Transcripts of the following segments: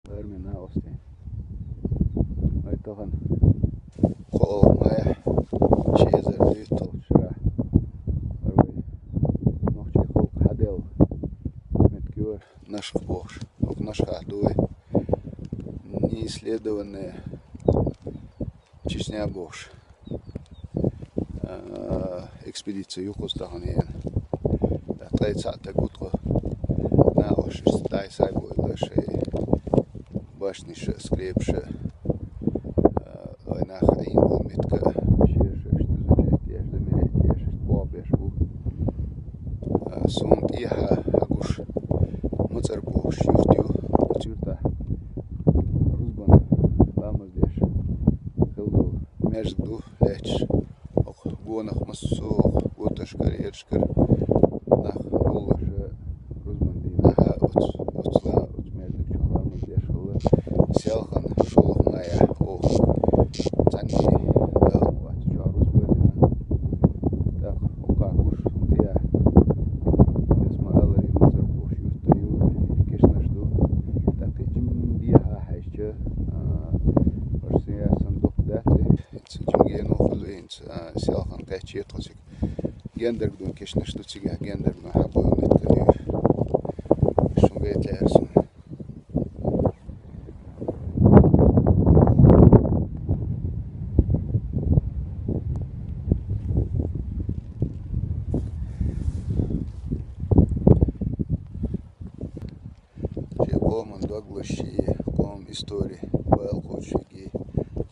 Vermin ostin. Ai tohon kolmaya şeyzer lyhtol şura. Varvai nohti hulk hadel. Met кюр наш бож. Ок наш хадуй. Неисследованная Чечня бож. Экспедиция Юкостаханien. Тайцата гутро на ошис тайсай бойлаше башнише скрепше ойнах айнгл метка шерше штузучай тежда мере тежда побешбу сунд иха агуш муцарбу шюртю тюрта рузбан ламаздеш хилду между леч ох гонах массу готашкар ершкар нах гулаше рузбан динаха оцла между чуламаздеш хилы селхан шолмая о цанни вот чарус бедина так окакуш я esmaалари муцарбу шюртю кешнашду так этим диха хайче селхан кайчет лосик гендердун кешнештуцига гендердун хабуун эткали шунгетлерсун коман доглаши ком истории балкочиги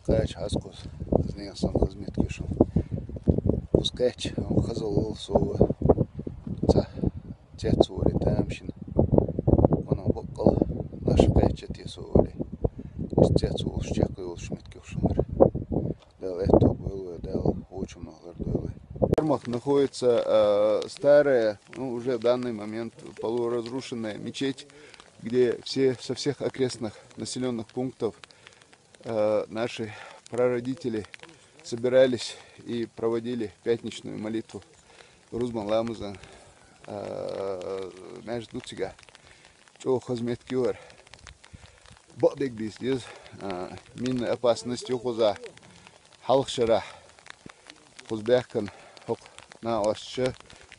кайч хаскус знесан хизметкешун пускайч хазалыл сова ца цецури тамшин она боккал наш кайчет есури цецул шчекал шметкешунар дал это было дал очень много дал. В Термах находится старая, уже в данный момент полуразрушенная мечеть, где со всех окрестных населенных пунктов наши прародители собирались и проводили пятничную молитву Рузбан Ламузан между тига чё хозмет кюр бодик дис мин опасностью хоза халхшара хозбеккан хок на осче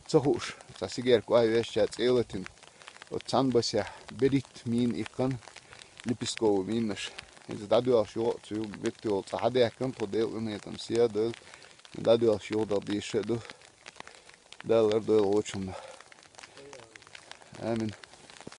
цохуш сасигер куай веща целотин от цанбася берит мин икан липискову миннаш это дадуал шо цю бектуал цахадекан подел нетам сиадел дадуал шо дадишеду далер дел очень амин.